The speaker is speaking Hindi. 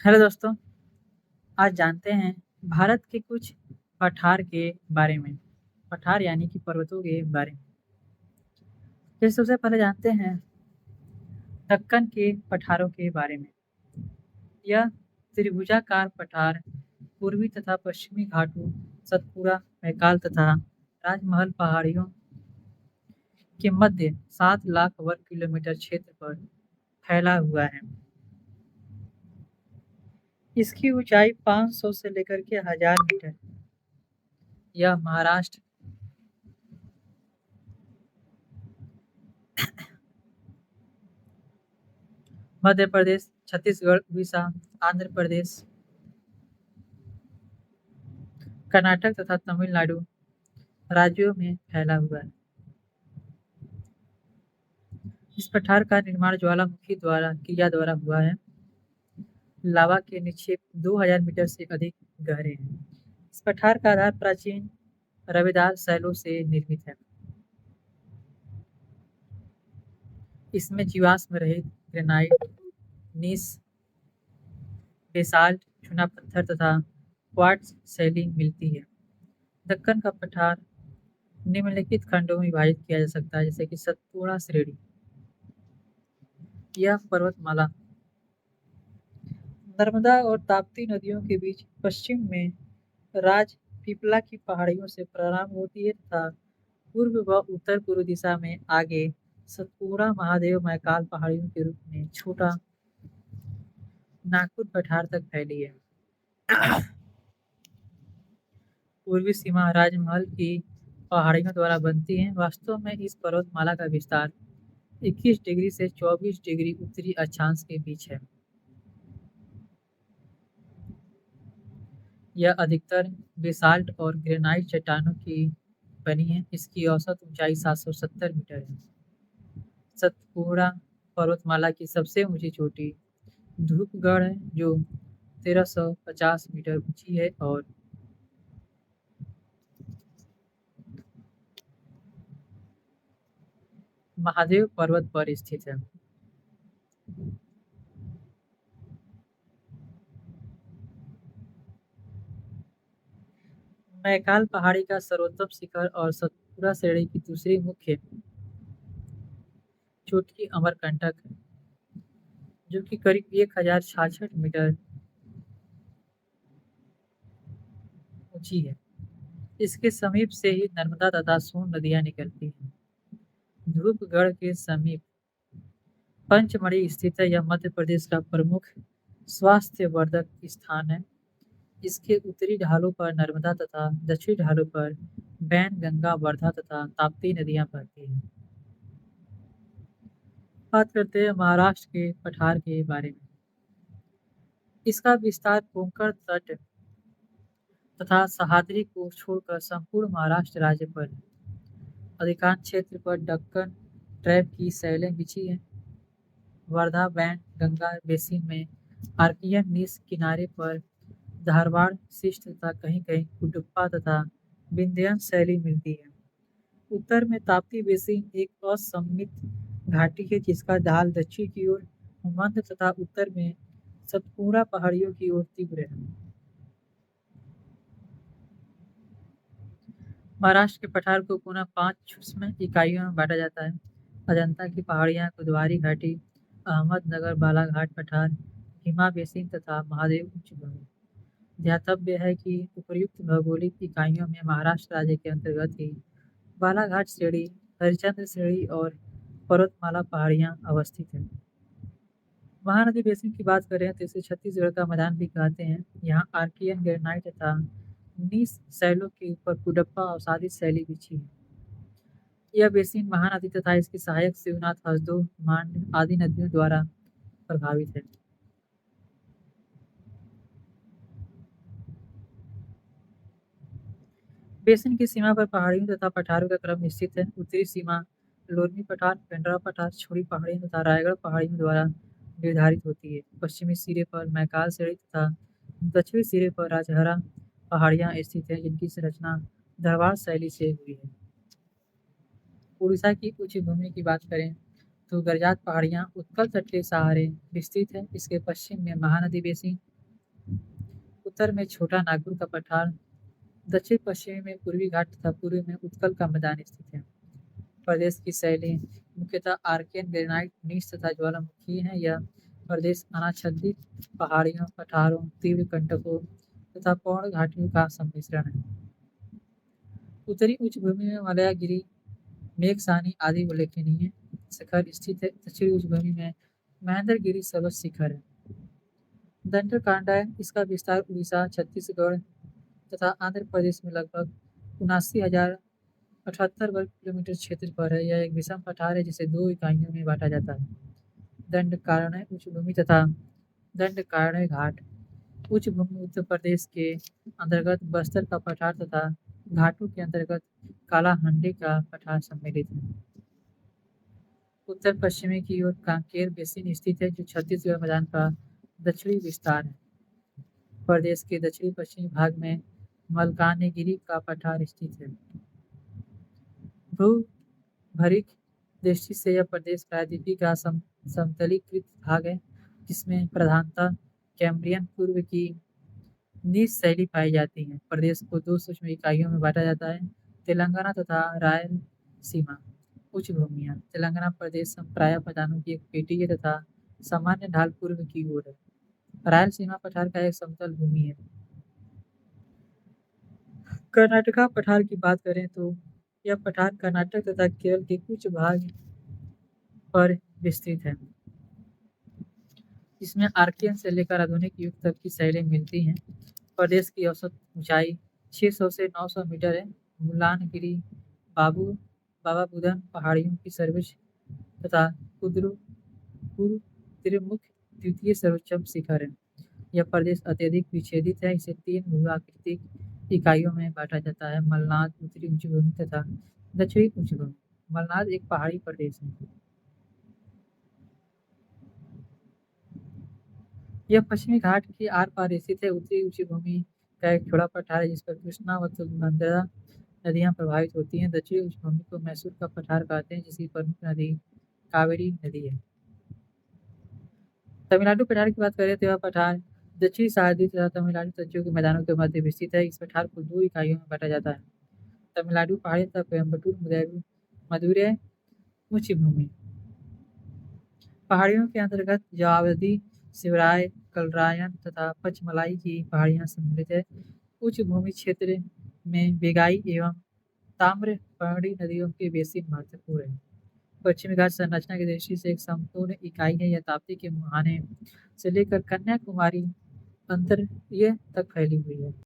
हेलो दोस्तों, आज जानते हैं भारत के कुछ पठार के बारे में। पठार यानी कि पर्वतों के बारे में। फिर सबसे पहले जानते हैं दक्कन के पठारों के बारे में। यह त्रिभुजाकार पठार पूर्वी तथा पश्चिमी घाटों, सतपुड़ा, मैकाल तथा राजमहल पहाड़ियों के मध्य 7 लाख वर्ग किलोमीटर क्षेत्र पर फैला हुआ है। इसकी ऊंचाई 500 से लेकर के 1000 मीटर। यह महाराष्ट्र, मध्य प्रदेश, छत्तीसगढ़, उड़ीसा, आंध्र प्रदेश, कर्नाटक तथा तमिलनाडु राज्यों में फैला हुआ है। इस पठार का निर्माण ज्वालामुखी द्वारा हुआ है। लावा के निक्षेप 2000 मीटर से अधिक गहरे हैं। इस पठार का आधार प्राचीन रवेदार शैलों से निर्मित है। इसमें जीवाश्म रहित ग्रेनाइट, नीस, बेसाल्ट, चूना पत्थर तथा क्वार्ट्ज शैली मिलती है। दक्कन का पठार निम्नलिखित खंडों में विभाजित किया जा सकता है, जैसे कि सतपुड़ा श्रेणी। यह पर्वतमाला नर्मदा और ताप्ती नदियों के बीच पश्चिम में राजपीपला की पहाड़ियों से प्रारंभ होती है तथा पूर्व व उत्तर पूर्व दिशा में आगे सतपुड़ा महादेव मैकाल पहाड़ियों के रूप में छोटा नागपुर पठार तक फैली है। पूर्वी सीमा राजमहल की पहाड़ियों द्वारा बनती है। वास्तव में इस पर्वतमाला का विस्तार 21 डिग्री से 24 डिग्री उत्तरी अक्षांश के बीच है। यह अधिकतर बेसाल्ट और ग्रेनाइट चट्टानों की बनी है। इसकी औसत ऊंचाई 770 मीटर है। सतपुड़ा पर्वतमाला की सबसे ऊंची चोटी धूपगढ़ है, जो 1350 मीटर ऊंची है और महादेव पर्वत पर स्थित है। मैकाल पहाड़ी का सर्वोत्तम शिखर और सतपुड़ा श्रेणी की दूसरी मुख्य चोटी अमरकंटक है, जो कि करीब 1066 मीटर ऊंची है। इसके समीप से ही नर्मदा तथा सोन नदियां निकलती हैं। धूपगढ़ के समीप पंचमढ़ी स्थित है। यह मध्य प्रदेश का प्रमुख स्वास्थ्यवर्धक स्थान है। इसके उत्तरी ढालों पर नर्मदा तथा दक्षिणी ढालों पर बैन गंगा, वर्धा तथा ताप्ती नदियां बहती हैं। बात करते हैं महाराष्ट्र के पठार के बारे में। इसका विस्तार कोंकण तट तथा सह्याद्री को छोड़कर संपूर्ण महाराष्ट्र राज्य पर है। अधिकांश क्षेत्र पर दक्कन ट्रैप की शैलें बिछी हैं। वर्धा बैंड गंगा बेसिन में आर्कियन नीस किनारे पर धारवाड़ शिष्ट तथा कहीं-कहीं कुडुप्पा तथा विंध्याचल शैली मिलती है। उत्तर में ताप्ती बेसिन एक असममित घाटी है, जिसका ढाल दक्षिण की ओर मंद तथा उत्तर में सतपुड़ा पहाड़ियों की ओर तीव्र है। महाराष्ट्र के पठार को पुनः 5 सूक्ष्म इकाइयों में बांटा जाता है। अजंता की पहाड़ियाँ, कुदवारी घाटी, अहमदनगर बालाघाट पठार, हिमा बेसिन तथा महादेव उच्च भूमि। ध्यातव्य है कि उपर्युक्त भौगोलिक इकाइयों में महाराष्ट्र राज्य के अंतर्गत ही बालाघाट श्रेणी, हरिश्चंद्र श्रेणी और पर्वतमाला पहाड़ियाँ अवस्थित हैं। महानदी बेसिन की बात करें तो इसे छत्तीसगढ़ का मैदान भी कहते हैं। यहाँ आर्कियन ग्रेनाइट तथा नीस शैलों के ऊपर कुडप्पा और सादित शैली बिछी है। यह बेसिन महानदी तथा इसकी सहायक शिवनाथ, हसदो, मांड आदि नदियों द्वारा प्रभावित है। बेसिन की सीमा पर पहाड़ियों तथा पठारों का क्रम निश्चित है। उत्तरी सीमा लोरमी पठार, पेंड्रा पठार, छोड़ी पहाड़ियों तथा रायगढ़ पहाड़ियों द्वारा निर्धारित होती है। पश्चिमी सिरे पर मैकाल श्रेणी तथा दक्षिणी सिरे पर राजहरा पहाड़ियाँ स्थित हैं, जिनकी संरचना धारवाड़ शैली से हुई है। उड़ीसा की उच्च भूमि की बात करें तो गरजात पहाड़ियाँ उत्कल तट के सहारे विस्तृत है। इसके पश्चिम में महानदी बेसिन उत्तर में छोटा नागपुर का पठार, दक्षिण पश्चिमी में पूर्वी घाट तथा पूर्व में उत्कल का मैदान स्थित है। प्रदेश की शैली मुख्यतः आर्कियन, ग्रेनाइट, नीच तथा ज्वालामुखी है। यह प्रदेश अनाच्छादित पहाड़ियों, पठारों, तीव्र कंटकों तथा पौड़ घाटियों का सम्मिश्रण है। उत्तरी उच्च भूमि में मलयागिरी, मेघसानी आदि उल्लेखनीय शिखर स्थित है। दक्षिणी उच्च भूमि में महेंद्रगिरी सर्वोच्च शिखर है। दंडकांडा है, इसका विस्तार उड़ीसा, छत्तीसगढ़ तथा आंध्र प्रदेश में लगभग 79,078 वर्ग किलोमीटर क्षेत्र पर है। यह एक विषम पठार है जिसे 2 इकाइयों में बांटा जाता है, दंडकारण्य उच्च भूमि तथा दंडकारण्य घाट। उच्च भूमि उत्तर प्रदेश के अंतर्गत बस्तर का पठार तथा घाटों के अंतर्गत कालाहांडी का पठार सम्मिलित है। उत्तर पश्चिमी की ओर कांकेर बेसिन स्थित है जो छत्तीसगढ़ मैदान का दक्षिणी विस्तार है। प्रदेश के दक्षिणी पश्चिमी भाग में मलकानगिरी का पठार स्थित है। भूभौतिक दृष्टि से यह प्रदेश प्रायद्वीपीय का समतलीकृत भाग है जिसमें प्रधानतः कैम्ब्रियन पूर्व की नीच शैली पाई जाती है। प्रदेश को 2 सूक्ष्म इकाइयों में बांटा जाता है, तेलंगाना तथा रायलसीमा। उच्च भूमियाँ तेलंगाना प्रदेश प्रायः मैदानों की एक पेटी है तथा सामान्य ढाल पूर्व की ओर है। रायलसीमा पठार का एक समतल भूमि है। कर्नाटका पठार की बात करें तो यह पठार कर्नाटक तथा केरल के कुछ भाग पर विस्तृत है, जिसमें आर्कियन से लेकर आधुनिक युग तक की शैली मिलती हैं। प्रदेश की औसत ऊंचाई 600 से 900 मीटर है। मुलानगिरी बाबा बुदन पहाड़ियों की सर्वोच्च तथा कुद्रुपुर त्रिमुख द्वितीय सर्वोच्च शिखर है। यह प्रदेश अत्यधिक विच्छेदित है। इसे 3 भू-आकृतिक इकाइयों में बांटा जाता है, मलनाद, उत्तरी उच्च भूमि तथा दक्षिणी उच्च भूमि। मलनाद एक पहाड़ी प्रदेश है। यह पश्चिमी घाट के आर पार स्थित है। उत्तरी उच्च भूमि का एक छोटा पठार है जिस पर कृष्णा व तुंगभद्रा नदियां प्रभावित होती हैं। दक्षिणी उच्च भूमि को मैसूर का पठार कहते हैं जिसकी प्रमुख नदी कावेरी नदी है। तमिलनाडु पठार की बात करें तो यह पठार दक्षिणी सहाद्वीप तथा तमिलनाडु तटीय के मैदानों के मध्य विस्तृत है। इस पठार को 2 इकाइयों में बांटा जाता है, तमिलनाडु पहाड़ी तथा कोयम्बटूर मदुरै उच्च भूमि। पहाड़ियों के अंतर्गत जावदी, शिवराय, कलरायन तथा पचमलाई की पहाड़ियां सम्मिलित है। उच्च भूमि क्षेत्र में बेगाई एवं ताम्रपर्णी नदियों के बेसिन महत्वपूर्ण है। पश्चिमी घाट संरचना की दृष्टि से एक संपूर्ण इकाई है। यह ताप्ती के मुहाने से लेकर कन्याकुमारी अंतर्य तक फैली हुई है।